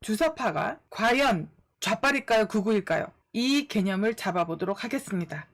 주사파가 과연 좌빨일까요, 극우일까요? 이 개념을 잡아보도록 하겠습니다.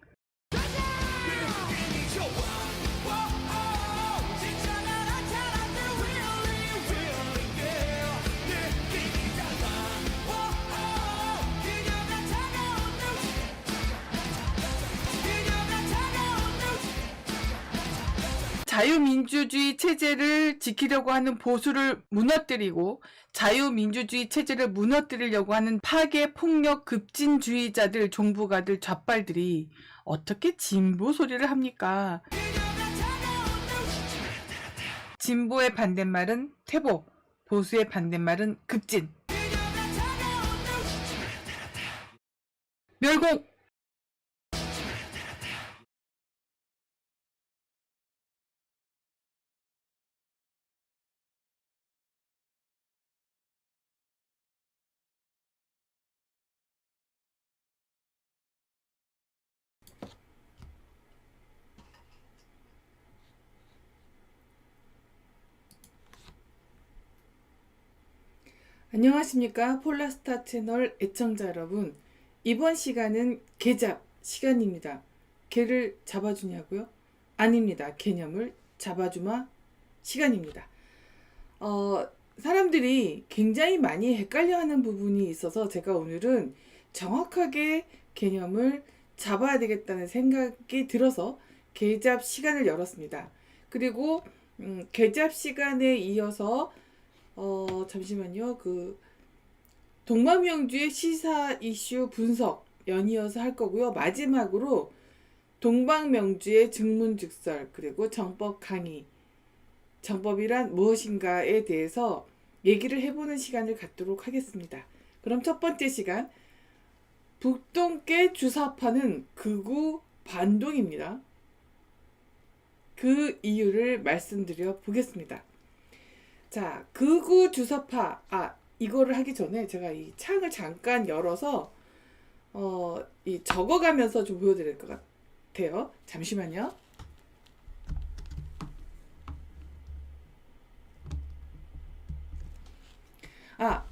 자유민주주의 체제를 지키려고 하는 보수를 무너뜨리고 자유민주주의 체제를 무너뜨리려고 하는 파괴, 폭력, 급진주의자들, 종부가들, 좌빨들이 어떻게 진보 소리를 합니까? 진보의 반대말은 퇴보, 보수의 반대말은 급진. 멸공! 안녕하십니까, 폴라스타 채널 애청자 여러분. 이번 시간은 개잡 시간입니다. 개를 잡아주냐고요? 아닙니다. 개념을 잡아주마 시간입니다. 사람들이 굉장히 많이 헷갈려하는 부분이 있어서 제가 오늘은 정확하게 개념을 잡아야 되겠다는 생각이 들어서 개잡 시간을 열었습니다. 그리고 개잡 시간에 이어서 잠시만요. 동방명주의 시사 이슈 분석 연이어서 할 거고요. 마지막으로 동방명주의 증문즉설 그리고 정법 강의, 정법이란 무엇인가에 대해서 얘기를 해보는 시간을 갖도록 하겠습니다. 그럼 첫 번째 시간, 북동계 주사파는 극우 반동입니다. 그 이유를 말씀드려 보겠습니다. 자, 극우 주사파, 이거를 하기 전에 제가 이 창을 잠깐 열어서 이 적어가면서 좀 보여드릴 것 같아요. 잠시만요.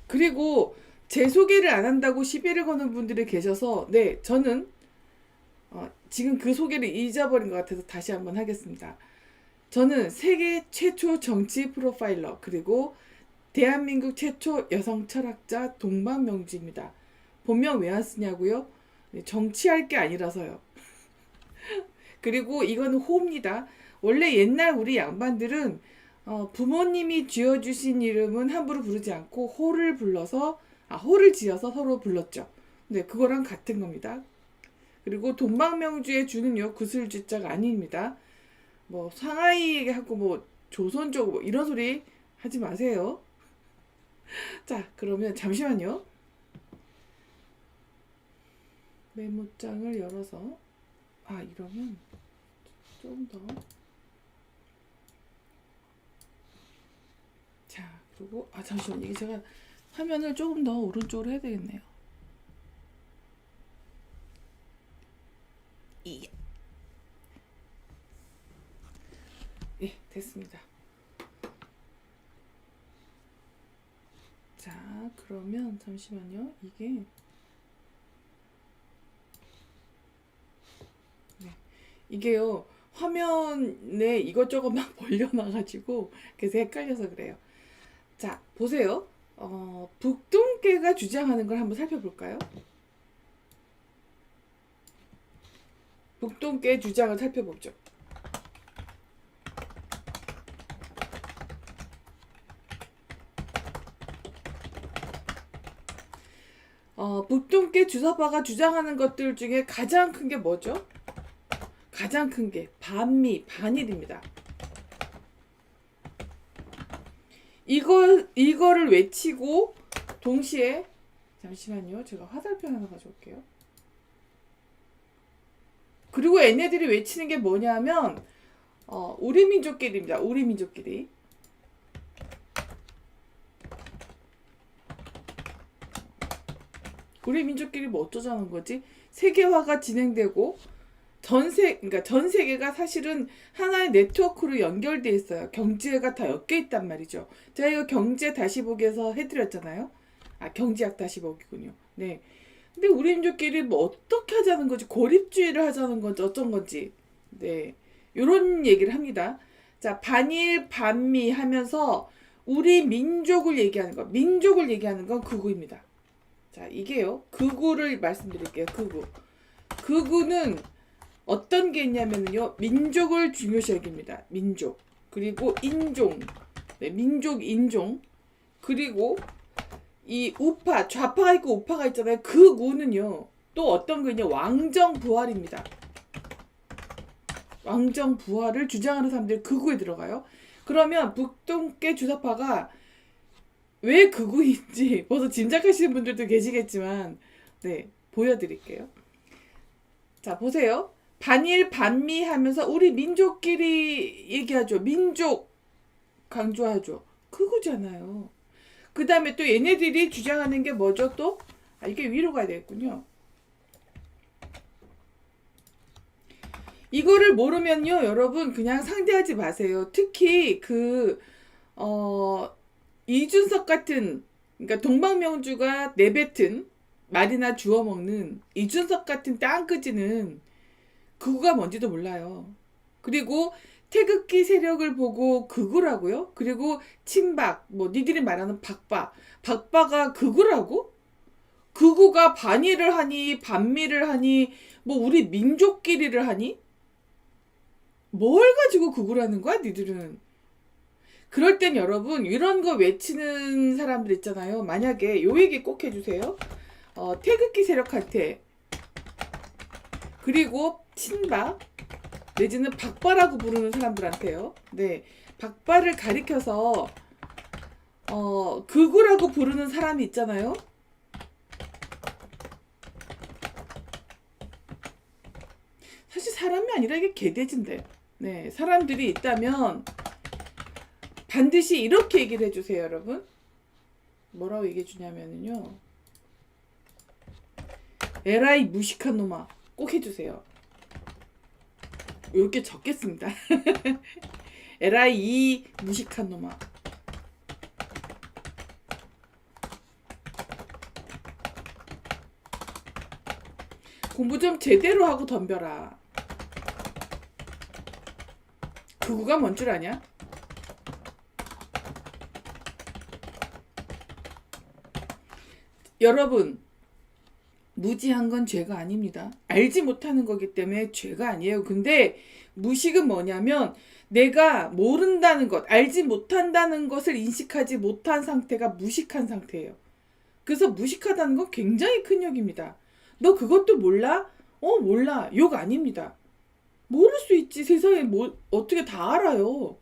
그리고 제 소개를 안 한다고 시비를 거는 분들이 계셔서, 네, 저는 지금 그 소개를 잊어버린 것 같아서 다시 한번 하겠습니다. 저는 세계 최초 정치 프로파일러 그리고 대한민국 최초 여성 철학자 동방명주입니다. 본명 왜 안 쓰냐고요? 정치할 게 아니라서요. 그리고 이거는 호입니다. 원래 옛날 우리 양반들은 부모님이 지어주신 이름은 함부로 부르지 않고 호를 지어서 서로 불렀죠. 네, 그거랑 같은 겁니다. 그리고 동방명주의 주는요, 구슬주자가 아닙니다. 뭐 상하이 하고 뭐 조선족 뭐 이런 소리 하지 마세요. 자, 그러면 잠시만요. 메모장을 열어서 이러면 좀 더. 자, 그리고 잠시만, 이게 제가 화면을 조금 더 오른쪽으로 해야 되겠네요. 예, 됐습니다. 자, 그러면 잠시만요. 이게요, 화면에 이것저것 막 벌려놔가지고 그래서 헷갈려서 그래요. 자, 보세요. 북동계가 주장하는 걸 한번 살펴볼까요? 북동계 주장을 살펴보죠. 북동계 주사파가 주장하는 것들 중에 가장 큰 게 뭐죠? 가장 큰 게 반일입니다. 이거를 외치고 동시에, 잠시만요. 제가 화살표 하나 가져올게요. 그리고 얘네들이 외치는 게 뭐냐면 우리 민족끼리입니다. 우리 민족끼리. 우리 민족끼리 뭐 어쩌자는 거지? 세계화가 진행되고 그러니까 전 세계가 사실은 하나의 네트워크로 연결돼 있어요. 경제가 다 엮여 있단 말이죠. 제가 이거 경제 다시 보기에서 해드렸잖아요. 아, 경제학 다시 보기군요. 네. 근데 우리 민족끼리 뭐 어떻게 하자는 거지? 고립주의를 하자는 건지 어쩐 건지. 네. 요런 얘기를 합니다. 자, 반일, 반미 하면서 우리 민족을 얘기하는 거. 민족을 얘기하는 건 극우입니다. 자, 이게요. 극우를 말씀드릴게요. 극우. 극우는 어떤 게 있냐면요. 민족을 중요시 여깁니다. 민족. 그리고 인종. 네, 민족, 인종. 그리고 이 우파, 좌파가 있고 우파가 있잖아요. 극우는요. 또 어떤 거냐? 왕정부활입니다. 왕정부활을 주장하는 사람들이 극우에 들어가요. 그러면 북동계 주사파가 왜 극우인지 벌써 짐작하시는 분들도 계시겠지만, 네, 보여드릴게요. 자, 보세요. 반일, 반미 하면서 우리 민족끼리 얘기하죠. 민족 강조하죠. 극우잖아요. 그 다음에 또 얘네들이 주장하는 게 뭐죠? 또? 아, 이게 위로 가야 되겠군요. 이거를 모르면요, 여러분 그냥 상대하지 마세요. 특히 이준석 같은, 그러니까 동방명주가 내뱉은 말이나 주워먹는 이준석 같은 땅끄지는 극우가 뭔지도 몰라요. 그리고 태극기 세력을 보고 극우라고요? 그리고 친박, 뭐 니들이 말하는 박바가 극우라고? 극우가 반일을 하니 반미를 하니 뭐 우리 민족끼리를 하니? 뭘 가지고 극우라는 거야 니들은? 그럴 땐 여러분 이런 거 외치는 사람들 있잖아요. 만약에 요 얘기 꼭 해주세요. 태극기 세력한테, 그리고 친박 내지는 박바라고 부르는 사람들한테요. 네, 박바를 가리켜서 극우라고 부르는 사람이 있잖아요. 사실 사람이 아니라 이게 개돼지인데, 네, 사람들이 있다면 반드시 이렇게 얘기를 해주세요, 여러분. 뭐라고 얘기해 주냐면요, 에라이 무식한 놈아, 꼭 해주세요. 이렇게 적겠습니다. 에라이 이 무식한 놈아. 공부 좀 제대로 하고 덤벼라. 극우가 뭔 줄 아냐? 여러분, 무지한 건 죄가 아닙니다. 알지 못하는 거기 때문에 죄가 아니에요. 근데 무식은 뭐냐면 내가 모른다는 것, 알지 못한다는 것을 인식하지 못한 상태가 무식한 상태예요. 그래서 무식하다는 건 굉장히 큰 욕입니다. 너 그것도 몰라? 몰라. 욕 아닙니다. 모를 수 있지. 세상에 뭐 어떻게 다 알아요.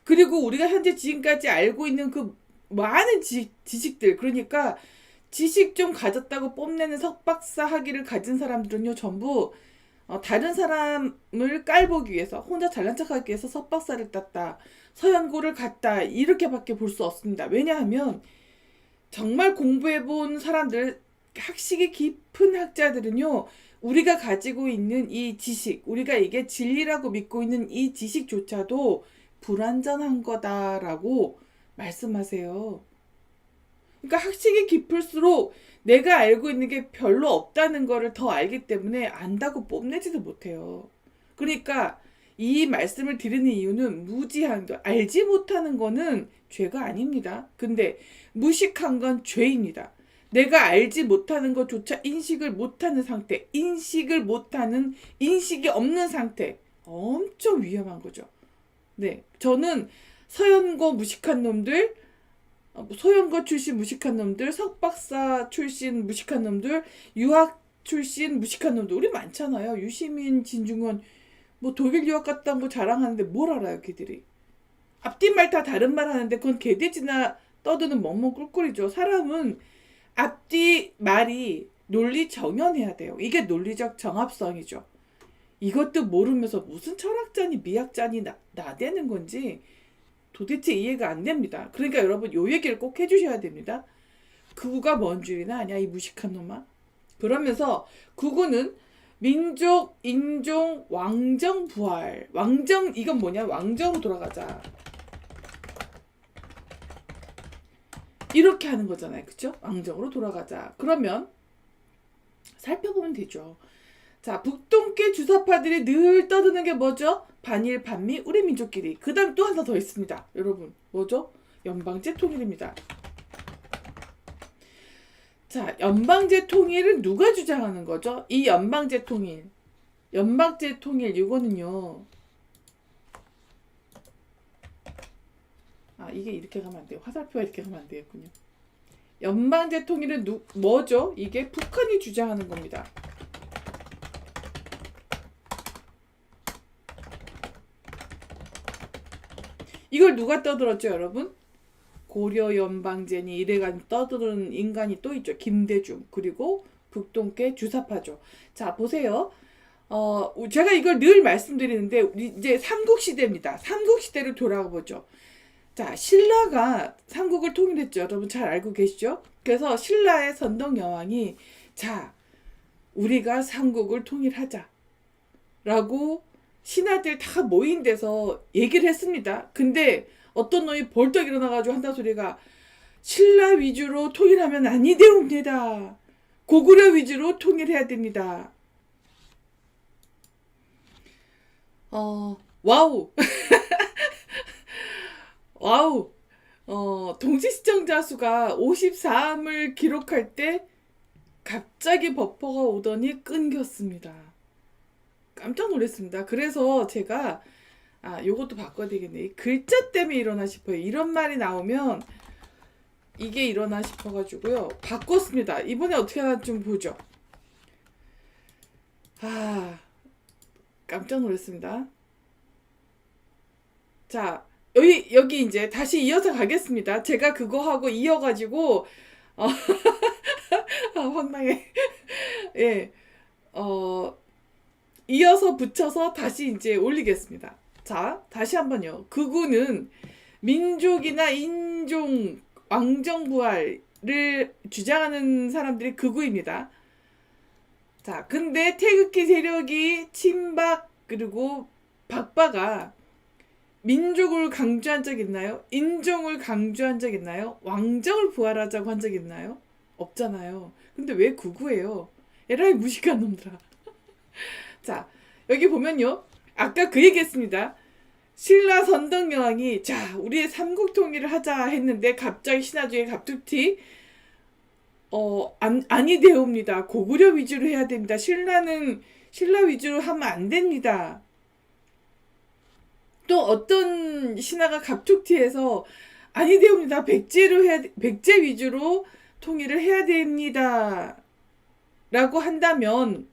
그리고 우리가 현재 지금까지 알고 있는 그 많은 지식들, 그러니까 지식 좀 가졌다고 뽐내는 석박사 학위를 가진 사람들은요, 전부 다른 사람을 깔보기 위해서, 혼자 잘난 척하기 위해서 석박사를 땄다, 서연고를 갔다, 이렇게밖에 볼 수 없습니다. 왜냐하면 정말 공부해본 사람들, 학식이 깊은 학자들은요, 우리가 가지고 있는 이 지식, 우리가 이게 진리라고 믿고 있는 이 지식조차도 불완전한 거다라고 말씀하세요. 그러니까 학식이 깊을수록 내가 알고 있는 게 별로 없다는 거를 더 알기 때문에 안다고 뽐내지도 못해요. 그러니까 이 말씀을 드리는 이유는 무지한 거, 알지 못하는 거는 죄가 아닙니다. 근데 무식한 건 죄입니다. 내가 알지 못하는 것조차 인식을 못하는 상태, 인식이 없는 상태, 엄청 위험한 거죠. 네, 저는 서연고 무식한 놈들, 소연고 출신 무식한 놈들, 석박사 출신 무식한 놈들, 유학 출신 무식한 놈들, 우리 많잖아요. 유시민, 진중원, 뭐 독일 유학 갔다 온 거 자랑하는데 뭘 알아요, 걔들이. 앞뒤말 다 다른 말 하는데 그건 개돼지나 떠드는 멍멍 꿀꿀이죠. 사람은 앞뒤 말이 논리 정연해야 돼요. 이게 논리적 정합성이죠. 이것도 모르면서 무슨 철학자니 미학자니 나대는 건지 도대체 이해가 안 됩니다. 그러니까 여러분 요 얘기를 꼭 해주셔야 됩니다. 극우가 뭔 줄이나 아냐 이 무식한 놈아. 그러면서 극우는 민족, 인종, 왕정, 부활. 왕정, 이건 뭐냐? 왕정으로 돌아가자. 이렇게 하는 거잖아요. 그쵸? 왕정으로 돌아가자. 그러면 살펴보면 되죠. 자, 북동계 주사파들이 늘 떠드는 게 뭐죠? 반일, 반미, 우리 민족끼리. 그 다음 또 하나 더 있습니다. 여러분, 뭐죠? 연방제 통일입니다. 자, 연방제 통일을 누가 주장하는 거죠? 이 연방제 통일. 연방제 통일, 이거는요. 아, 이게 이렇게 가면 안 돼요. 화살표가 이렇게 가면 안 되겠군요. 연방제 통일은 뭐죠? 이게 북한이 주장하는 겁니다. 이걸 누가 떠들었죠, 여러분? 고려연방제니 이래가 떠드는 인간이 또 있죠. 김대중. 그리고 북동계 주사파죠. 자, 보세요. 제가 이걸 늘 말씀드리는데 이제 삼국시대입니다. 삼국시대를 돌아가 보죠. 자, 신라가 삼국을 통일했죠. 여러분 잘 알고 계시죠? 그래서 신라의 선덕여왕이 자, 우리가 삼국을 통일하자 라고 신하들 다 모인 데서 얘기를 했습니다. 근데 어떤 놈이 벌떡 일어나가지고 한다 소리가 신라 위주로 통일하면 아니 되옵니다. 고구려 위주로 통일해야 됩니다. 와우. 와우. 동시 시청자 수가 53을 기록할 때 갑자기 버퍼가 오더니 끊겼습니다. 깜짝 놀랐습니다. 그래서 제가 요것도 바꿔야 되겠네. 글자 때문에 일어나 싶어요. 이런 말이 나오면 이게 일어나 싶어가지고요. 바꿨습니다. 이번에 어떻게 하나 좀 보죠. 깜짝 놀랐습니다. 자, 여기 이제 다시 이어서 가겠습니다. 제가 그거 하고 이어가지고 황당해. 예, 이어서 붙여서 다시 이제 올리겠습니다. 자, 다시 한번요. 극우는 민족이나 인종, 왕정부활을 주장하는 사람들이 극우입니다. 자, 근데 태극기 세력이 친박 그리고 박바가 민족을 강조한 적 있나요? 인종을 강조한 적 있나요? 왕정을 부활하자고 한 적 있나요? 없잖아요. 근데 왜 극우예요? 에라이 무식한 놈들아. 자, 여기 보면요. 아까 그 얘기했습니다. 신라 선덕여왕이 자, 우리의 삼국통일을 하자 했는데 갑자기 신하 중에 갑툭튀 아니 되옵니다. 고구려 위주로 해야 됩니다. 신라는 신라 위주로 하면 안 됩니다. 또 어떤 신하가 갑툭튀해서 아니 되옵니다. 백제 위주로 통일을 해야 됩니다. 라고 한다면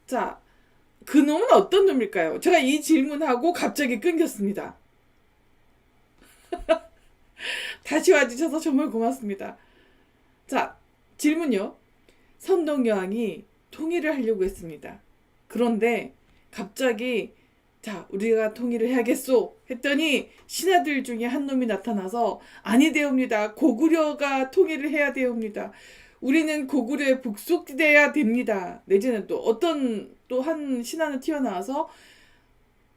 자, 그 놈은 어떤 놈일까요? 제가 이 질문하고 갑자기 끊겼습니다. 다시 와주셔서 정말 고맙습니다. 자, 질문요. 선덕여왕이 통일을 하려고 했습니다. 그런데 갑자기 자, 우리가 통일을 해야겠소 했더니 신하들 중에 한 놈이 나타나서 아니 되옵니다. 고구려가 통일을 해야 되옵니다. 우리는 고구려에 복속돼야 됩니다. 내지는 또 어떤 또 한 신하는 튀어나와서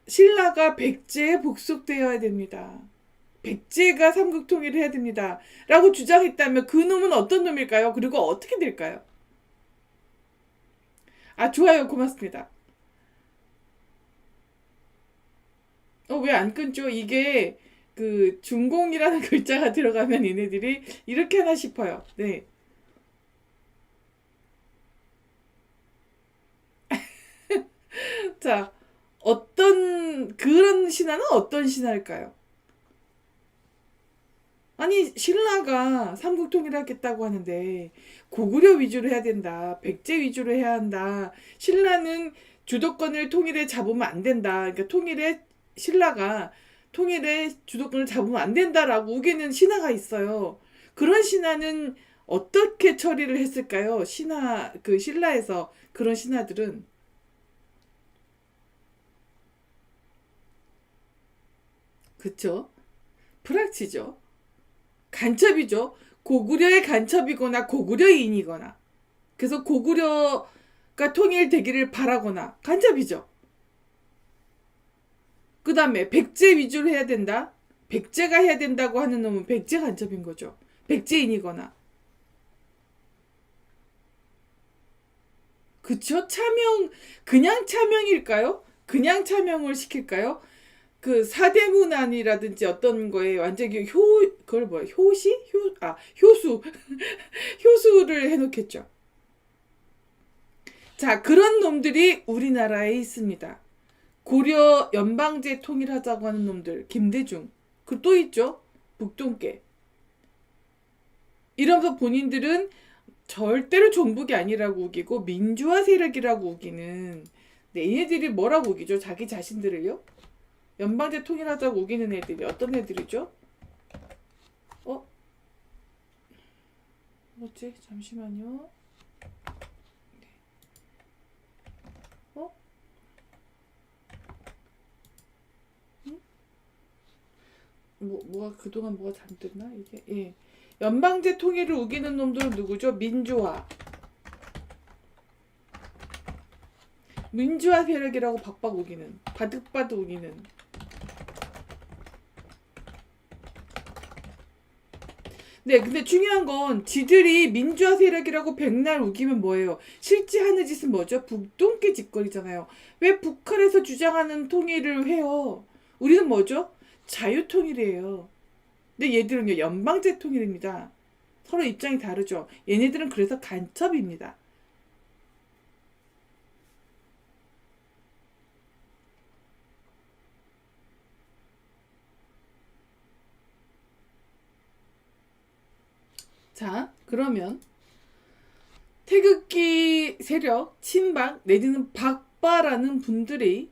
신라가 백제에 복속되어야 됩니다. 백제가 삼국통일을 해야 됩니다. 라고 주장했다면 그 놈은 어떤 놈일까요? 그리고 어떻게 될까요? 좋아요. 고맙습니다. 왜 안 끊죠? 이게 그 중공이라는 글자가 들어가면 얘네들이 이렇게 하나 싶어요. 네. 자, 그런 신하는 어떤 신하일까요? 아니, 신라가 삼국통일하겠다고 하는데 고구려 위주로 해야 된다. 백제 위주로 해야 한다. 신라는 주도권을 통일에 잡으면 안 된다. 그러니까 신라가 통일에 주도권을 잡으면 안 된다라고 우기는 신하가 있어요. 그런 신하는 어떻게 처리를 했을까요? 신라에서 그런 신하들은 그쵸? 프락치죠. 간첩이죠. 고구려의 간첩이거나 고구려인이거나. 그래서 고구려 통일되기를 바라거나 간첩이죠. 그 다음에 백제 위주로 해야 된다. 백제가 해야 된다고 하는 놈은 백제 간첩인 거죠. 백제인이거나. 그쵸? 그냥 차명일까요? 그냥 차명을 시킬까요? 그 사대문안이라든지 어떤 거에 완전히 그걸 뭐야? 효수. 효수를 해놓겠죠. 자, 그런 놈들이 우리나라에 있습니다. 고려 연방제 통일하자고 하는 놈들, 김대중. 그 또 있죠? 북동계. 이러면서 본인들은 절대로 종북이 아니라고 우기고 민주화 세력이라고 우기는, 네, 얘네들이 뭐라고 우기죠? 자기 자신들을요? 연방제 통일하자고 우기는 애들이 어떤 애들이죠? 뭐지? 잠시만요. 뭐가 그동안 뭐가 잘못됐나? 이게, 예. 연방제 통일을 우기는 놈들은 누구죠? 민주화 세력이라고 박박 우기는, 바득바득 우기는. 네, 근데 중요한 건 지들이 민주화 세력이라고 백날 우기면 뭐예요? 실제 하는 짓은 뭐죠? 북동계 짓거리잖아요. 왜 북한에서 주장하는 통일을 해요? 우리는 뭐죠? 자유통일이에요. 근데 얘들은요, 연방제 통일입니다. 서로 입장이 다르죠. 얘네들은 그래서 간첩입니다. 자, 그러면 태극기 세력, 친박 내지는 박바라는 분들이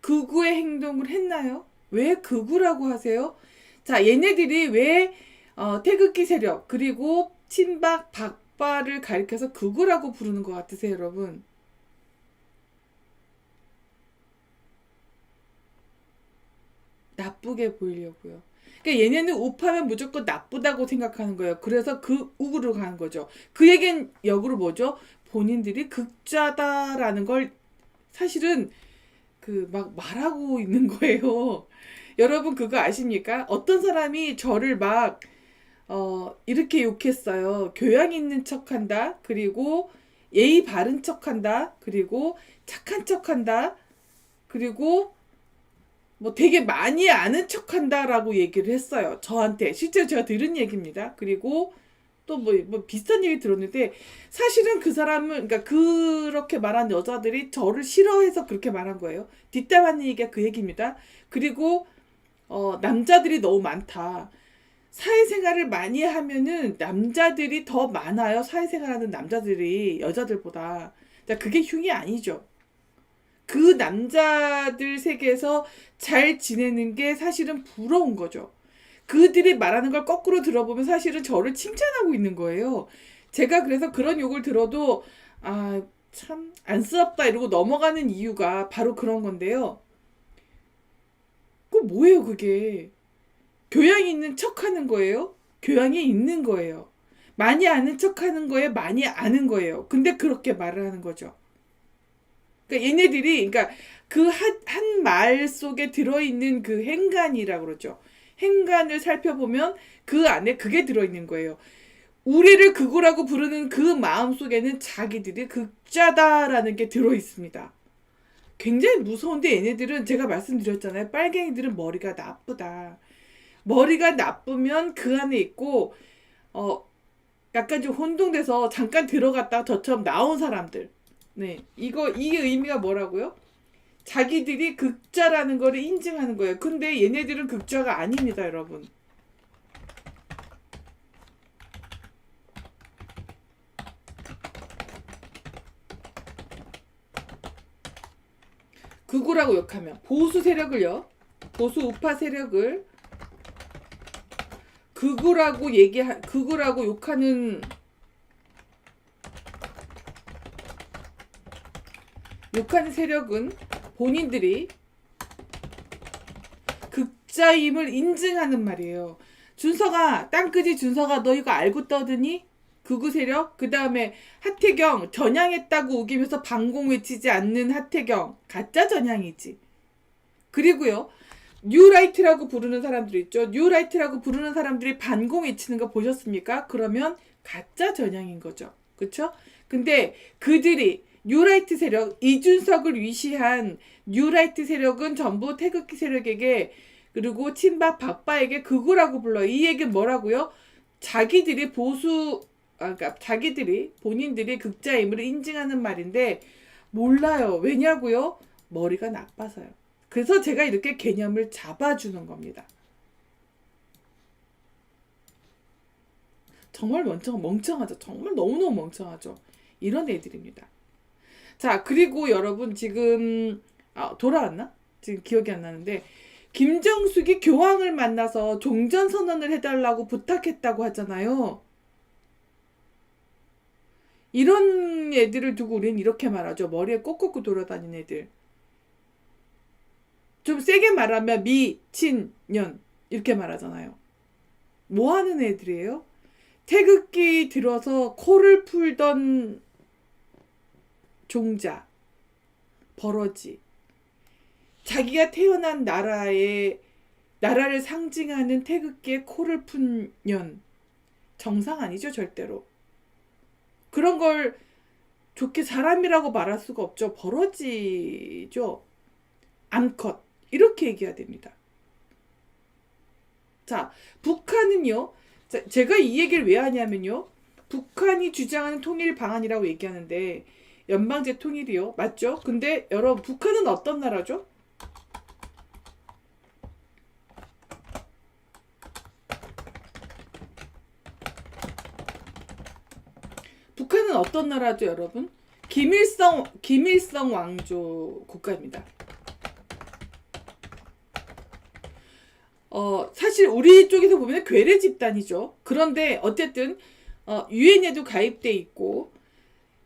극우의 행동을 했나요? 왜 극우라고 하세요? 자, 얘네들이 왜 태극기 세력 그리고 친박 박바를 가리켜서 극우라고 부르는 것 같으세요, 여러분? 나쁘게 보이려고요. 그러니까 얘네는 우파면 무조건 나쁘다고 생각하는 거예요. 그래서 그 우구로 가는 거죠. 그 얘기는 역으로 뭐죠? 본인들이 극자다라는 걸 사실은 막 말하고 있는 거예요. 여러분 그거 아십니까? 어떤 사람이 저를 막 이렇게 욕했어요. 교양 있는 척한다. 그리고 예의 바른 척한다. 그리고 착한 척한다. 그리고 뭐 되게 많이 아는 척한다라고 얘기를 했어요. 저한테. 실제로 제가 들은 얘기입니다. 그리고 또 뭐 비슷한 얘기 들었는데 사실은 그 사람은, 그러니까 그렇게 말한 여자들이 저를 싫어해서 그렇게 말한 거예요. 뒷담화는 얘기가 그 얘기입니다. 그리고 남자들이 너무 많다. 사회생활을 많이 하면은 남자들이 더 많아요. 사회생활하는 남자들이 여자들보다. 그게 흉이 아니죠. 그 남자들 세계에서 잘 지내는 게 사실은 부러운 거죠. 그들이 말하는 걸 거꾸로 들어보면 사실은 저를 칭찬하고 있는 거예요. 제가 그래서 그런 욕을 들어도 참 안쓰럽다 이러고 넘어가는 이유가 바로 그런 건데요. 그 뭐예요 그게? 교양 있는 척하는 거예요? 교양이 있는 거예요. 많이 아는 척하는 거에 많이 아는 거예요. 근데 그렇게 말을 하는 거죠. 그러니까 얘네들이, 그러니까 그 한 말 속에 들어있는 그 행간이라고 그러죠. 행간을 살펴보면 그 안에 그게 들어있는 거예요. 우리를 극우라고 부르는 그 마음 속에는 자기들이 극자다라는 게 들어있습니다. 굉장히 무서운데 얘네들은 제가 말씀드렸잖아요. 빨갱이들은 머리가 나쁘다. 머리가 나쁘면 그 안에 있고 약간 좀 혼동돼서 잠깐 들어갔다가 저처럼 나온 사람들. 네, 이게 의미가 뭐라고요? 자기들이 극자라는 거를 인증하는 거예요. 근데 얘네들은 극자가 아닙니다, 여러분. 극우라고 욕하면 보수 세력을요. 보수 우파 세력을 극우라고 욕하는 세력은 본인들이 극자임을 인증하는 말이에요. 준서가, 땅끄지 준서가 너 이거 알고 떠드니? 극우 세력, 그 다음에 하태경 전향했다고 우기면서 반공 외치지 않는 하태경 가짜 전향이지. 그리고요, 뉴라이트라고 부르는 사람들 있죠. 뉴라이트라고 부르는 사람들이 반공 외치는 거 보셨습니까? 그러면 가짜 전향인 거죠. 그쵸? 근데 그들이 뉴라이트 세력, 이준석을 위시한 뉴라이트 세력은 전부 태극기 세력에게, 그리고 친박 박바에게 극우라고 불러요. 이 얘기는 뭐라고요? 자기들이 그러니까 자기들이 본인들이 극자임을 인증하는 말인데 몰라요. 왜냐고요? 머리가 나빠서요. 그래서 제가 이렇게 개념을 잡아주는 겁니다. 정말 멍청하죠. 정말 너무너무 멍청하죠. 이런 애들입니다. 자, 그리고 여러분 지금 돌아왔나? 지금 기억이 안 나는데 김정숙이 교황을 만나서 종전선언을 해달라고 부탁했다고 하잖아요. 이런 애들을 두고 우리는 이렇게 말하죠. 머리에 꽂고 돌아다니는 애들. 좀 세게 말하면 미친년 이렇게 말하잖아요. 뭐 하는 애들이에요? 태극기 들어서 코를 풀던 종자, 버러지. 자기가 태어난 나라를 상징하는 태극기에 코를 푼 년. 정상 아니죠, 절대로. 그런 걸 좋게 사람이라고 말할 수가 없죠. 버러지죠. 암컷. 이렇게 얘기해야 됩니다. 자, 북한은요. 제가 이 얘기를 왜 하냐면요. 북한이 주장하는 통일 방안이라고 얘기하는데 연방제 통일이요. 맞죠? 근데 여러분 북한은 어떤 나라죠? 북한은 어떤 나라죠, 여러분? 김일성 왕조 국가입니다. 사실 우리 쪽에서 보면 괴뢰 집단이죠. 그런데 어쨌든 유엔에도 가입돼 있고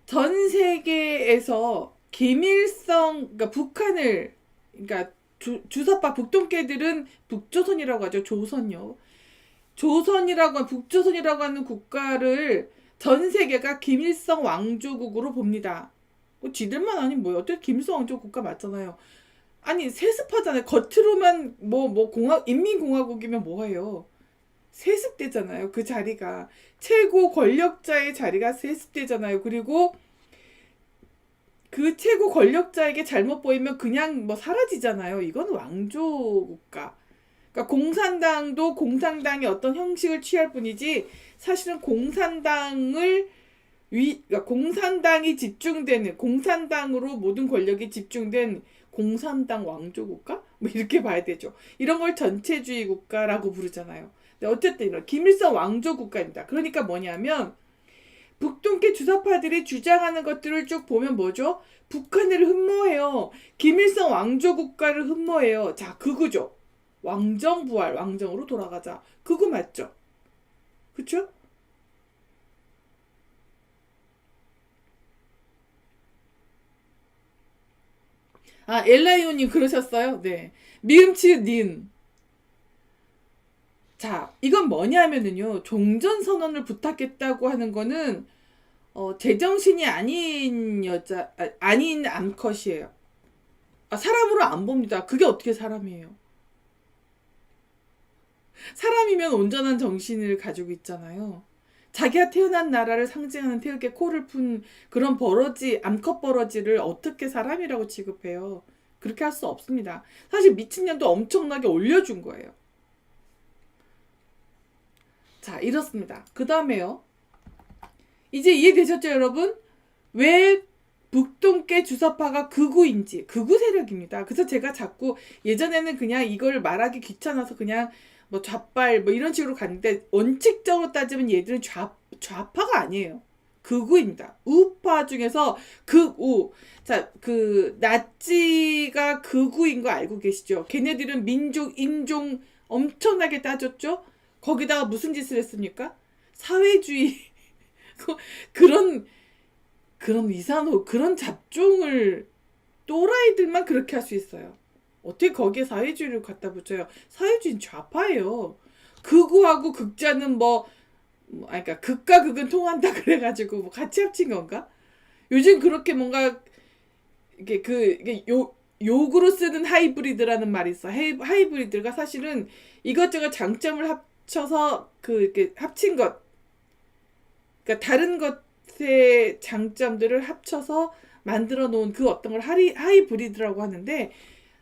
전 세계에서 그러니까 북한을, 그러니까 주사파 북동계들은 북조선이라고 하죠. 북조선이라고 하는 국가를 전 세계가 김일성 왕조국으로 봅니다. 지들만 아니면 뭐예요? 어떻게 김일성 왕조국 국가 맞잖아요. 아니 세습하잖아요. 겉으로만 인민공화국이면 뭐예요? 세습되잖아요. 그 자리가 최고 권력자의 자리가 세습되잖아요. 그리고 그 최고 권력자에게 잘못 보이면 그냥 사라지잖아요. 이건 왕조 국가. 그러니까 공산당이 어떤 형식을 취할 뿐이지 사실은 그러니까 공산당으로 모든 권력이 집중된 공산당 왕조 국가? 이렇게 봐야 되죠. 이런 걸 전체주의 국가라고 부르잖아요. 근데 어쨌든 이런 김일성 왕조 국가입니다. 그러니까 뭐냐면 북동계 주사파들이 주장하는 것들을 쭉 보면 뭐죠? 북한을 흠모해요. 김일성 왕조 국가를 흠모해요. 자, 극우죠. 왕정부활, 왕정으로 돌아가자. 그거 맞죠? 그쵸? 엘라이오님 그러셨어요? 네. 미음치읒 닌. 자, 이건 뭐냐면은요. 종전선언을 부탁했다고 하는 거는 제정신이 아닌 암컷이에요. 사람으로 안 봅니다. 그게 어떻게 사람이에요? 사람이면 온전한 정신을 가지고 있잖아요. 자기가 태어난 나라를 상징하는 태극기에 코를 푼 그런 암컷 버러지를 어떻게 사람이라고 취급해요? 그렇게 할 수 없습니다. 사실 미친년도 엄청나게 올려준 거예요. 자, 이렇습니다. 그 다음에요. 이제 이해되셨죠, 여러분? 왜 북동계 주사파가 극우인지. 극우 세력입니다. 그래서 제가 자꾸 예전에는 그냥 이걸 말하기 귀찮아서 그냥 좌빨 이런 식으로 갔는데 원칙적으로 따지면 얘들은 좌파가 아니에요. 극우입니다. 우파 중에서 극우. 자, 나치가 극우인 거 알고 계시죠? 걔네들은 민족, 인종 엄청나게 따졌죠? 거기다가 무슨 짓을 했습니까? 사회주의 그런 이상한 그런 잡종을 또라이들만 그렇게 할 수 있어요. 어떻게 거기에 사회주의를 갖다 붙여요? 사회주의는 좌파예요. 극우하고 극자는 그러니까 극과 극은 통한다 그래가지고 뭐 같이 합친 건가? 요즘 그렇게 뭔가 이게 욕으로 쓰는 하이브리드라는 말이 있어. 하이브리드가 사실은 이것저것 장점을 합쳐서 이렇게 합친 것. 그러니까 다른 것의 장점들을 합쳐서 만들어 놓은 그 어떤 걸 하이브리드라고 하는데,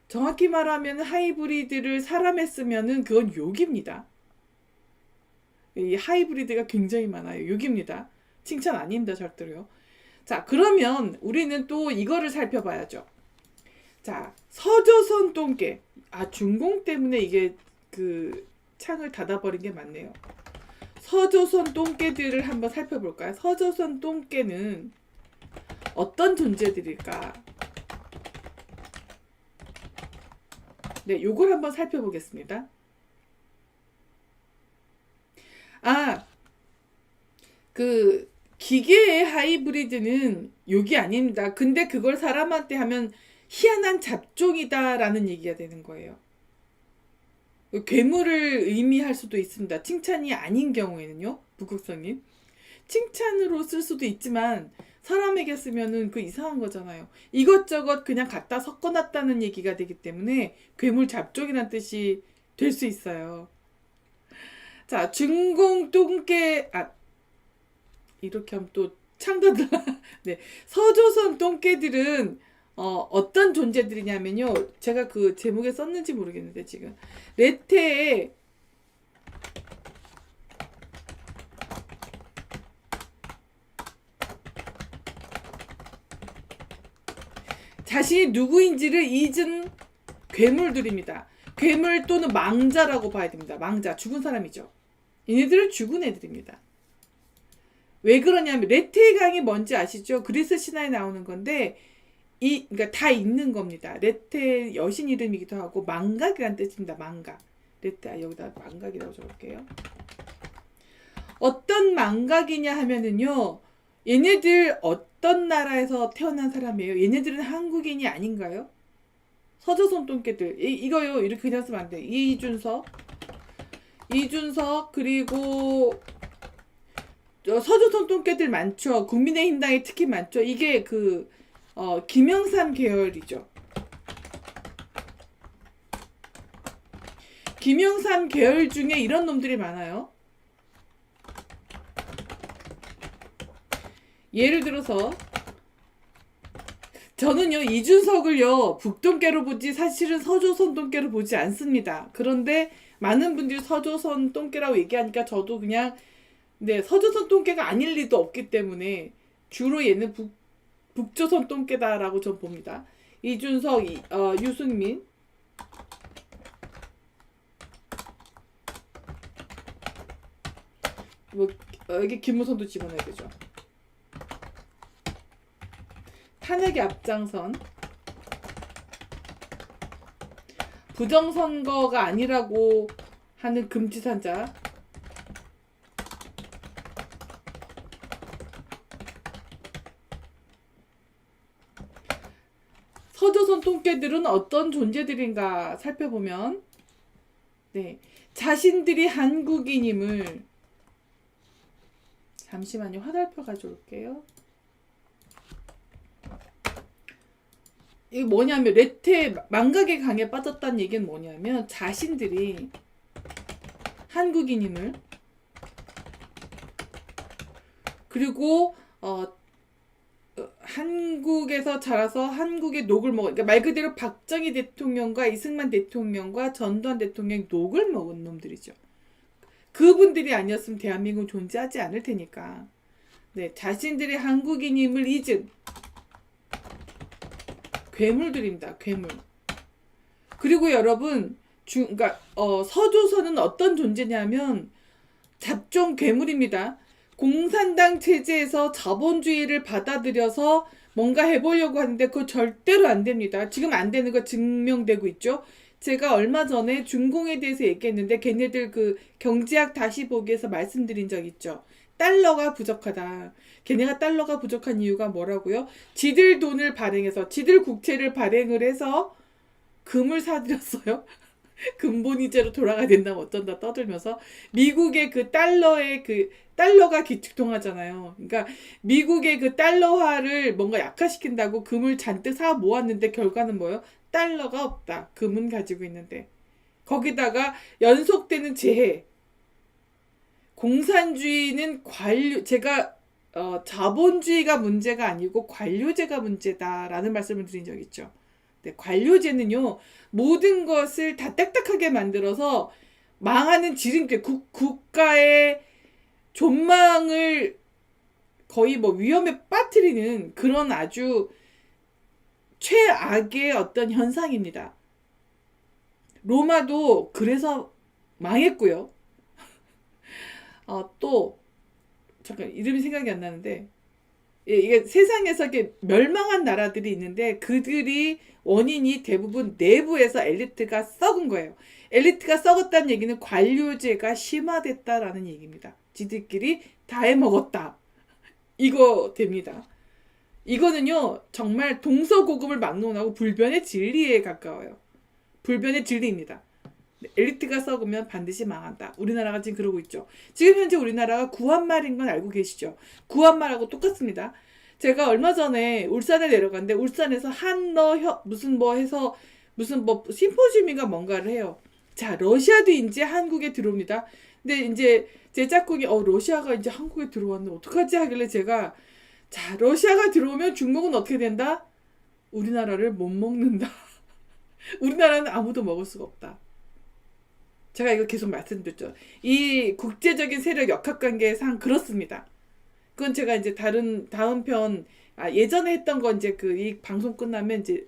정확히 말하면 하이브리드를 사람에 쓰면은 그건 욕입니다. 이 하이브리드가 굉장히 많아요. 욕입니다. 칭찬 아닙니다. 절대로요. 자, 그러면 우리는 또 이거를 살펴봐야죠. 자, 서조선 똥개. 준공 때문에 이게 창을 닫아버린 게 맞네요. 서조선 똥개들을 한번 살펴볼까요? 서조선 똥개는 어떤 존재들일까? 네, 요걸 한번 살펴보겠습니다. 기계의 하이브리드는 욕이 아닙니다. 근데 그걸 사람한테 하면 희한한 잡종이다라는 얘기가 되는 거예요. 괴물을 의미할 수도 있습니다. 칭찬이 아닌 경우에는요. 북극성님. 칭찬으로 쓸 수도 있지만 사람에게 쓰면은 이상한 거잖아요. 이것저것 그냥 갖다 섞어놨다는 얘기가 되기 때문에 괴물 잡종이라는 뜻이 될 수 있어요. 자, 중공 똥개, 이렇게 하면 또 창닫을. 네. 서조선 똥개들은 어떤 존재들이냐면요. 제가 그 제목에 썼는지 모르겠는데 지금 레테에 자신이 누구인지를 잊은 괴물들입니다. 괴물 또는 망자라고 봐야 됩니다. 망자, 죽은 사람이죠. 얘네들은 죽은 애들입니다. 왜 그러냐면 레테의 강이 뭔지 아시죠? 그리스 신화에 나오는 건데 그러니까 다 있는 겁니다. 레테 여신 이름이기도 하고 망각이란 뜻입니다. 망각. 레테 여기다 망각이라고 적을게요. 어떤 망각이냐 하면은요. 얘네들 어떤 나라에서 태어난 사람이에요? 얘네들은 한국인이 아닌가요? 서조선 똥개들 이거요. 이렇게 그냥 쓰면 안 돼. 이준석 그리고 서조선 똥개들 많죠. 국민의힘당에 특히 많죠. 이게 김영삼 계열이죠. 김영삼 계열 중에 이런 놈들이 많아요. 예를 들어서 저는요 이준석을요 북똥개로 보지 사실은 서조선 똥개로 보지 않습니다. 그런데 많은 분들이 서조선 똥개라고 얘기하니까 저도 그냥 서조선 똥개가 아닐 리도 없기 때문에 주로 얘는 북조선 똥개다라고 전 봅니다. 이준석, 유승민, 여기 김무선도 집어넣어야 되죠. 탄핵의 앞장선, 부정선거가 아니라고 하는 금지산자, 서조선 똥개들은 어떤 존재들인가 살펴보면 자신들이 한국인임을 잠시만요. 화살표 가져올게요. 이게 뭐냐면 레테 망각의 강에 빠졌다는 얘기는 뭐냐면 자신들이 한국인임을 그리고 한국에서 자라서 한국의 녹을 먹은 그러니까 말 그대로 박정희 대통령과 이승만 대통령과 전두환 대통령 녹을 먹은 놈들이죠. 그분들이 아니었으면 대한민국은 존재하지 않을 테니까. 자신들이 한국인임을 잊은 괴물들입니다. 괴물. 그리고 여러분, 그러니까 서조선은 어떤 존재냐면 잡종 괴물입니다. 공산당 체제에서 자본주의를 받아들여서 뭔가 해보려고 하는데 그거 절대로 안 됩니다. 지금 안 되는 거 증명되고 있죠. 제가 얼마 전에 중공에 대해서 얘기했는데 걔네들 경제학 다시 보기에서 말씀드린 적 있죠. 달러가 부족하다. 걔네가 달러가 부족한 이유가 뭐라고요? 지들 돈을 발행해서 지들 국채를 발행을 해서 금을 사들였어요. 근본이제로 돌아가야 된다면 어쩐다 떠들면서 미국의 그 달러의 그 달러가 기축통화잖아요. 그러니까 미국의 그 달러화를 뭔가 약화시킨다고 금을 잔뜩 사 모았는데 결과는 뭐예요? 달러가 없다. 금은 가지고 있는데. 거기다가 연속되는 재해. 공산주의는 제가 자본주의가 문제가 아니고 관료제가 문제다라는 말씀을 드린 적 있죠. 네, 관료제는요, 모든 것을 다 딱딱하게 만들어서 망하는 지름길, 국가의 존망을 거의 뭐 위험에 빠뜨리는 그런 아주 최악의 어떤 현상입니다. 로마도 그래서 망했고요. 또 잠깐 이름이 생각이 안 나는데, 이게 세상에서 이렇게 멸망한 나라들이 있는데 그들이 원인이 대부분 내부에서 엘리트가 썩은 거예요. 엘리트가 썩었다는 얘기는 관료제가 심화됐다라는 얘기입니다. 지들끼리 다 해먹었다. 이거 됩니다. 이거는요, 정말 동서고금을 막론하고 불변의 진리에 가까워요. 불변의 진리입니다. 엘리트가 썩으면 반드시 망한다. 우리나라가 지금 그러고 있죠. 지금 현재 우리나라가 구한말인 건 알고 계시죠? 구한말하고 똑같습니다. 제가 얼마 전에 울산에 내려갔는데 울산에서 무슨 뭐 해서 무슨 뭐 심포지움인가 뭔가를 해요. 자, 러시아도 이제 한국에 들어옵니다. 근데 이제 제 짝꿍이 러시아가 이제 한국에 들어왔는데 어떡하지 하길래 제가 자, 러시아가 들어오면 중국은 어떻게 된다? 우리나라를 못 먹는다. 우리나라는 아무도 먹을 수가 없다. 제가 이거 계속 말씀드렸죠. 이 국제적인 세력 역학관계상 그렇습니다. 그건 제가 이제 다음 편, 예전에 했던 거 이제 이 방송 끝나면 이제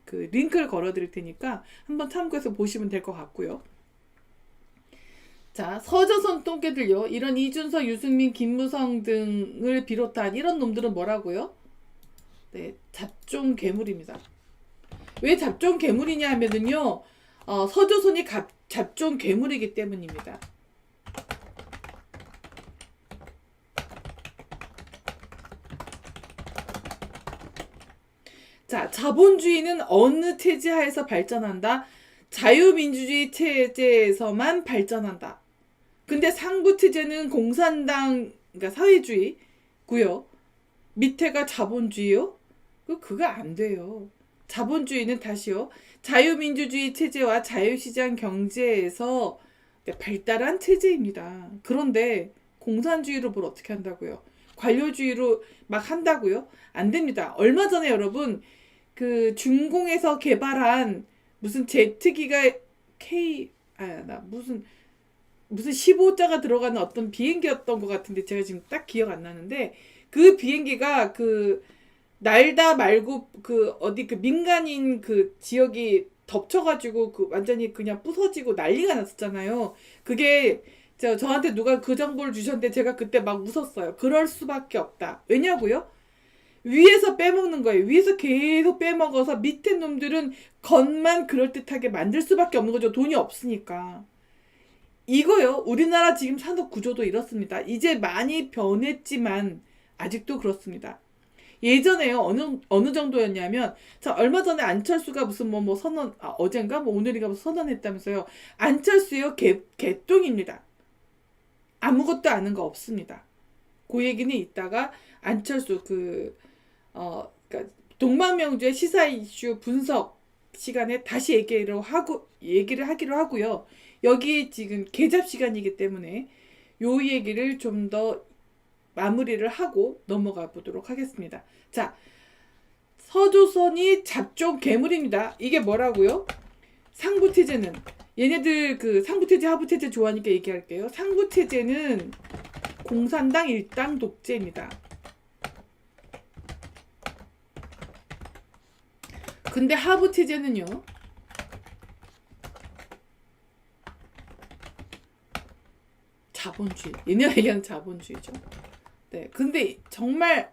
그 링크를 걸어 드릴 테니까 한번 참고해서 보시면 될 것 같고요. 자, 서조선 똥개들요. 이런 이준석, 유승민, 김무성 등을 비롯한 이런 놈들은 뭐라고요? 네, 잡종 괴물입니다. 왜 잡종 괴물이냐 하면은요, 서조선이 잡종 괴물이기 때문입니다. 자, 자본주의는 어느 체제하에서 발전한다? 자유민주주의 체제에서만 발전한다. 근데 상부 체제는 공산당, 그러니까 사회주의고요. 밑에가 자본주의요? 그거 안 돼요. 자본주의는 다시요. 자유민주주의 체제와 자유시장 경제에서 발달한 체제입니다. 그런데 공산주의로 뭘 어떻게 한다고요? 관료주의로 막 한다고요? 안 됩니다. 얼마 전에 여러분 그 중공에서 개발한 무슨 제트기가 무슨 15자가 들어가는 어떤 비행기였던 것 같은데 제가 지금 딱 기억 안 나는데 그 비행기가 날다 말고 어디 민간인 지역이 덮쳐가지고 완전히 그냥 부서지고 난리가 났었잖아요. 그게 저한테 누가 그 정보를 주셨는데 제가 그때 막 웃었어요. 그럴 수밖에 없다. 왜냐고요? 위에서 빼먹는 거예요. 위에서 계속 빼먹어서 밑에 놈들은 겉만 그럴듯하게 만들 수밖에 없는 거죠. 돈이 없으니까. 이거요. 우리나라 지금 산업 구조도 이렇습니다. 이제 많이 변했지만 아직도 그렇습니다. 예전에요. 어느 정도였냐면 얼마 전에 안철수가 무슨 선언 어젠가 오늘인가 선언했다면서요. 안철수요. 개똥입니다. 아무것도 아는 거 없습니다. 그 얘기는 이따가 안철수 그러니까 동방명주의 시사 이슈 분석 시간에 다시 얘기를 하기로 하고요. 여기 지금 개잡 시간이기 때문에 요 얘기를 좀 더 마무리를 하고 넘어가 보도록 하겠습니다. 자, 서조선이 잡종 괴물입니다. 이게 뭐라고요? 상부태제는 얘네들 상부태제 하부태제 좋아하니까 얘기할게요. 상부태제는 공산당 일당 독재입니다. 근데 하부태제는요, 자본주의. 얘네가 얘기하는 자본주의죠. 네, 근데 정말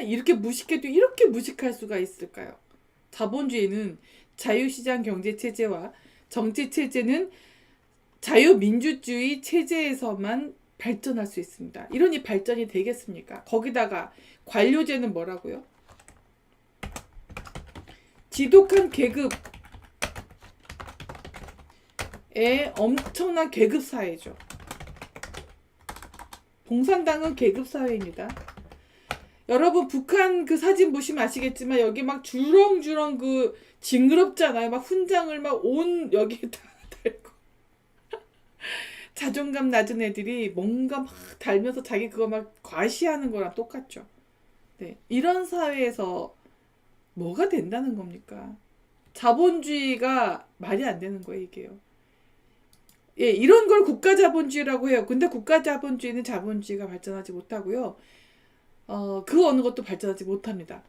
이렇게 무식해도 이렇게 무식할 수가 있을까요? 자본주의는 자유시장 경제체제와 정치체제는 자유민주주의 체제에서만 발전할 수 있습니다. 이러니 발전이 되겠습니까? 거기다가 관료제는 뭐라고요? 지독한 계급 엄청난 계급 사회죠. 공산당은 계급 사회입니다. 여러분 북한 그 사진 보시면 아시겠지만 여기 막 주렁주렁 그 징그럽잖아요. 막 훈장을 막 온 여기에 다 달고 자존감 낮은 애들이 뭔가 막 달면서 자기 그거 막 과시하는 거랑 똑같죠. 네, 이런 사회에서 뭐가 된다는 겁니까? 자본주의가 말이 안 되는 거예요, 이게요. 예, 이런 걸 국가자본주의라고 해요. 근데 국가자본주의는 자본주의가 발전하지 못하고요. 그 어느 것도 발전하지 못합니다.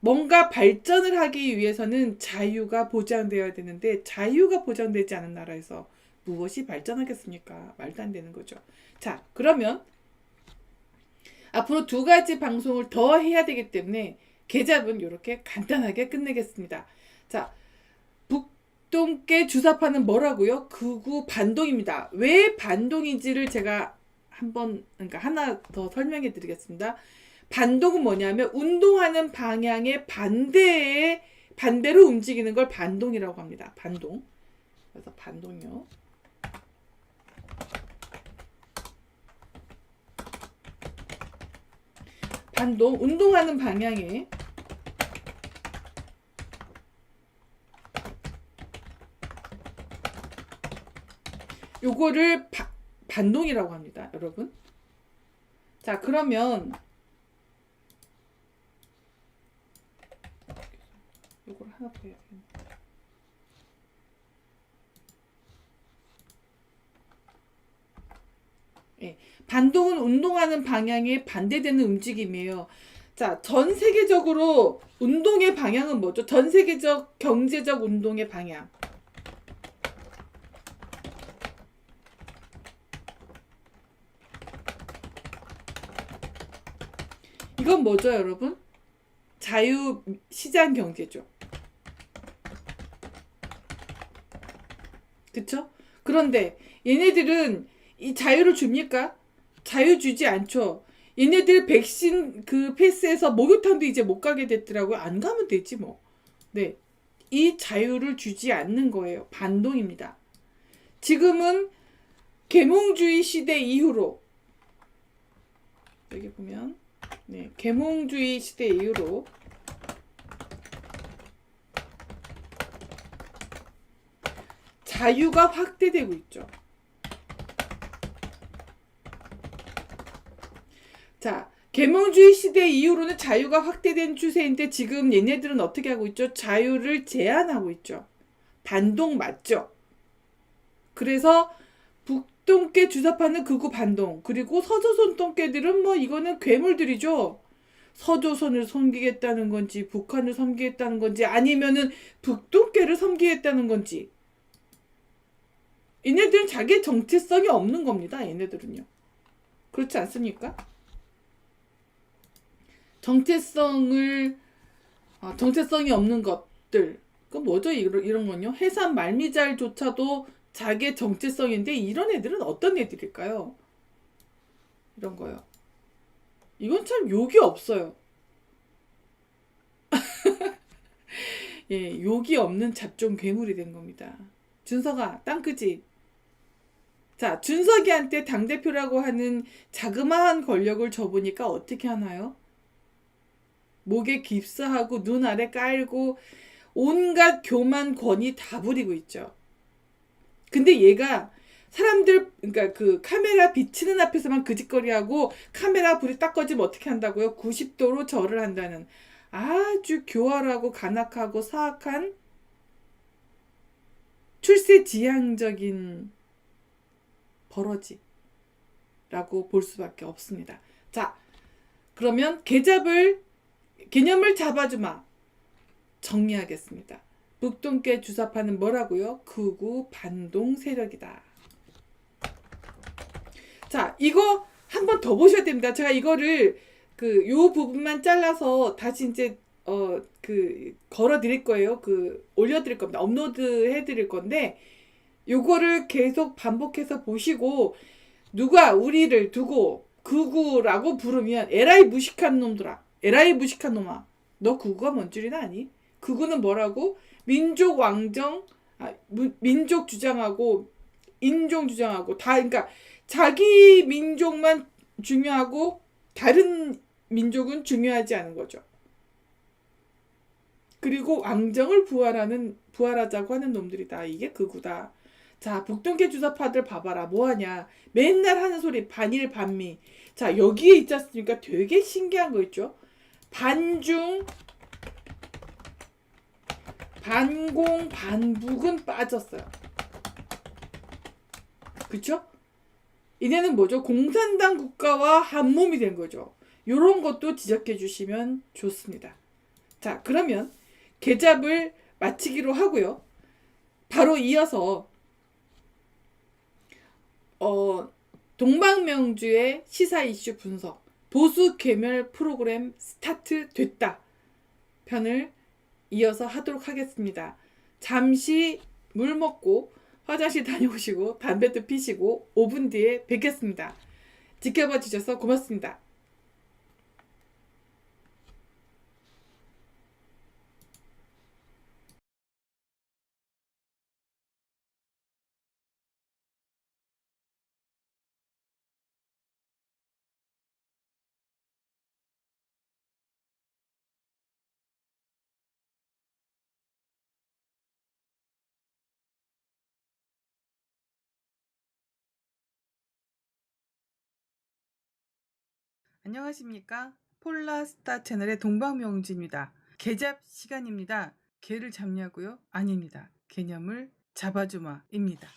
뭔가 발전을 하기 위해서는 자유가 보장되어야 되는데 자유가 보장되지 않은 나라에서 무엇이 발전하겠습니까? 말도 안 되는 거죠. 자, 그러면 앞으로 2가지 방송을 더 해야 되기 때문에 개잡은 이렇게 간단하게 끝내겠습니다. 자, 북동계 주사파는 뭐라고요? 극우 반동입니다. 왜 반동인지를 제가 그러니까 하나 더 설명해 드리겠습니다. 반동은 뭐냐면 운동하는 방향의 반대로 움직이는 걸 반동이라고 합니다. 반동. 그래서 반동이요. 반동, 운동하는 방향에 요거를 반동이라고 합니다. 여러분. 자, 그러면 요걸 하나 더 해야 되겠네. 예, 반동은 운동하는 방향에 반대되는 움직임이에요. 자, 전 세계적으로 운동의 방향은 뭐죠? 전 세계적 경제적 운동의 방향. 이건 뭐죠, 여러분? 자유시장 경제죠. 그쵸? 그런데 얘네들은 이 자유를 줍니까? 자유 주지 않죠. 얘네들 백신 그 패스에서 목욕탕도 이제 못 가게 됐더라고요. 안 가면 되지 뭐. 네, 이 자유를 주지 않는 거예요. 반동입니다. 지금은 계몽주의 시대 이후로 여기 보면 네, 계몽주의 시대 이후로 자유가 확대되고 있죠. 자, 계몽주의 시대 이후로는 자유가 확대된 추세인데 지금 얘네들은 어떻게 하고 있죠? 자유를 제한하고 있죠. 반동 맞죠? 그래서 북동계 주사파는 극우 반동, 그리고 서조선 동계들은 뭐 이거는 괴물들이죠. 서조선을 섬기겠다는 건지 북한을 섬기겠다는 건지 아니면은 북동계를 섬기겠다는 건지 얘네들은 자기 정체성이 없는 겁니다. 얘네들은요. 그렇지 않습니까? 정체성이 없는 것들. 그 뭐죠? 이런 건요? 해산 말미잘조차도 자기의 정체성인데 이런 애들은 어떤 애들일까요? 이런 거요. 이건 참 욕이 없어요. 예, 욕이 없는 잡종 괴물이 된 겁니다. 준석아, 땅크지? 자, 준석이한테 당대표라고 하는 자그마한 권력을 줘보니까 어떻게 하나요? 목에 깁스하고 눈 아래 깔고 온갖 교만 권위 다 부리고 있죠. 근데 얘가 사람들 그러니까 그 카메라 비치는 앞에서만 그짓거리하고 카메라 불이 딱 꺼지면 어떻게 한다고요? 90도로 절을 한다는 아주 교활하고 간악하고 사악한 출세지향적인 버러지라고 볼 수밖에 없습니다. 자, 그러면 개념을 잡아주마. 정리하겠습니다. 북동계 주사파는 뭐라고요? 극우 반동 세력이다. 자, 이거 한 번 더 보셔야 됩니다. 제가 이거를 요 부분만 잘라서 다시 이제 걸어 드릴 거예요. 올려 드릴 겁니다. 업로드 해 드릴 건데 요거를 계속 반복해서 보시고 누가 우리를 두고 극우라고 부르면 에라이 무식한 놈들아. 에라이 무식한 놈아. 너 극우가 뭔 줄이나 아니? 극우는 뭐라고? 민족 왕정 민족 주장하고 인종 주장하고 다 그러니까 자기 민족만 중요하고 다른 민족은 중요하지 않은 거죠. 그리고 왕정을 부활하자고 하는 놈들이다. 이게 극우다. 자, 북동계 주사파들 봐봐라. 뭐하냐. 맨날 하는 소리 반일 반미. 자, 여기에 있지 않습니까? 되게 신기한 거 있죠. 반중 반공 반북은 빠졌어요. 그쵸? 이제는 뭐죠? 공산당 국가와 한 몸이 된 거죠. 요런 것도 지적해 주시면 좋습니다. 자, 그러면 개잡을 마치기로 하고요. 바로 이어서 동방명주의 시사 이슈 분석 보수 괴멸 프로그램 스타트 됐다 편을 이어서 하도록 하겠습니다. 잠시 물 먹고 화장실 다녀오시고 담배도 피시고 5분 뒤에 뵙겠습니다. 지켜봐 주셔서 고맙습니다. 안녕하십니까? 폴라스타 채널의 동방명주입니다. 개잡 시간입니다. 개를 잡냐고요? 아닙니다. 개념을 잡아주마입니다.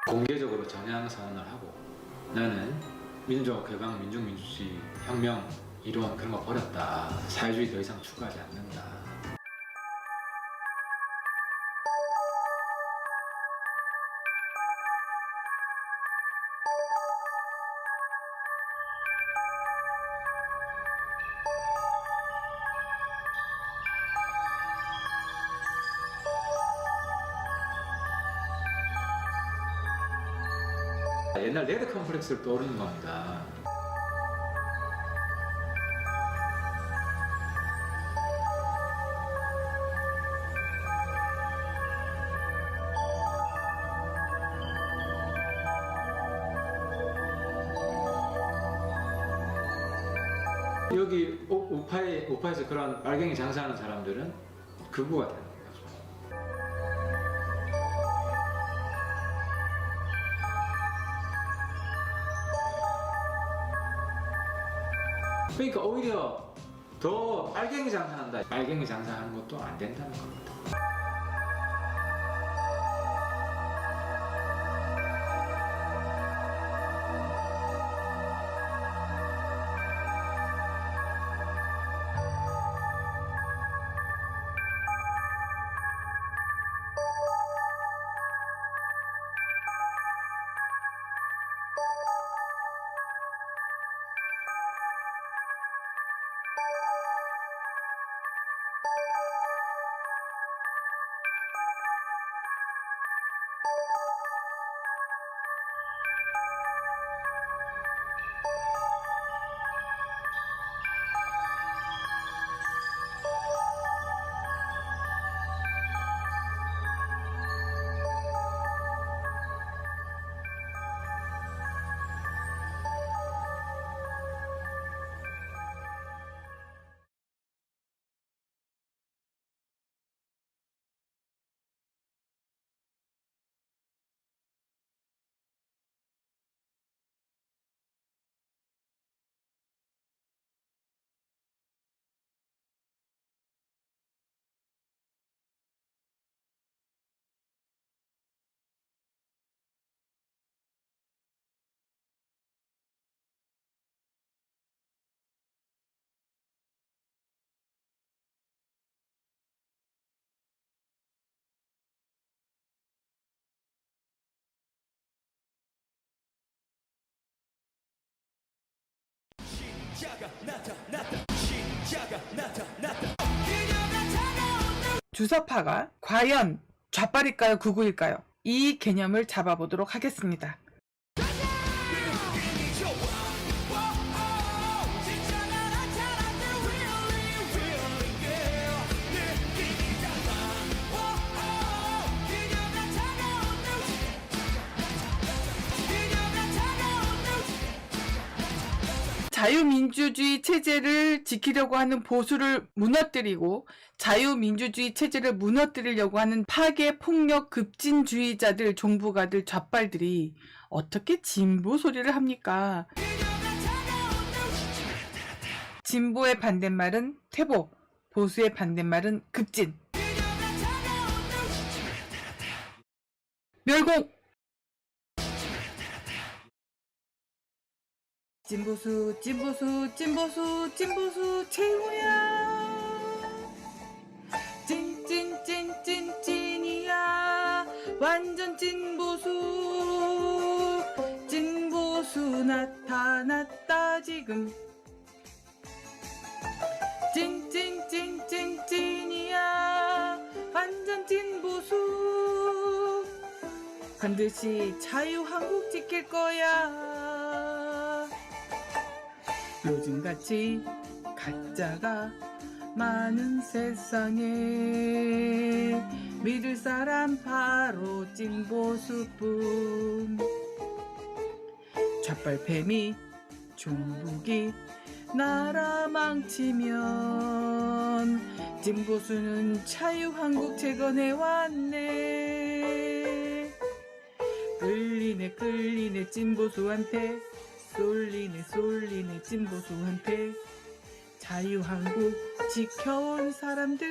공개적으로 전향 선언을 하고 나는 민주화 개방 민중민주주의 혁명 이론 그런 거 버렸다. 사회주의 더 이상 추구하지 않는다. 옛날 레드 컴플렉스를 떠오르는 겁니다. 여기 우파에서 그런 빨갱이 장사하는 사람들은 극우가 되는 거죠. 그러니까 오히려 더 빨갱이 장사한다. 빨갱이 장사하는 것도 안 된다는 겁니다. 주사파가 과연 좌빨일까요, 극우일까요? 이 개념을 잡아보도록 하겠습니다. 자유민주주의 체제를 지키려고 하는 보수를 무너뜨리고 자유민주주의 체제를 무너뜨리려고 하는 파괴, 폭력, 급진주의자들, 종부가들, 좌빨들이 어떻게 진보 소리를 합니까? 진보의 반대말은 퇴보, 보수의 반대말은 급진. 멸공! 찐보수 찐보수 찐보수 찐보수 최후야 찐찐찐찐찐이야 완전 찐보수 찐보수 나타났다 지금 찐찐찐찐찐이야 완전 찐보수 반드시 자유한국 지킬 거야. 요즘같이 가짜가 많은 세상에 믿을 사람 바로 찐보수뿐. 좌빨뱀이 종북이 나라 망치면 찐보수는 자유한국 재건해왔네. 끌리네 찐보수한테 쏠리네 찐보수한테 자유한국 지켜온 사람들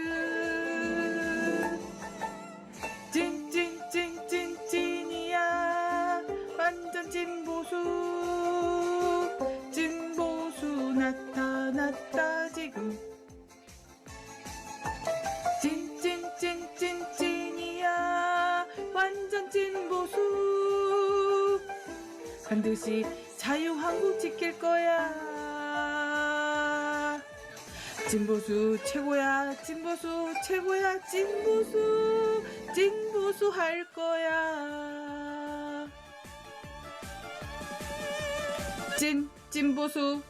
찐이야 반드시 자유한국 지킬 거야. 진보수 최고야. 진보수 최고야. 진보수 할 거야. 진보수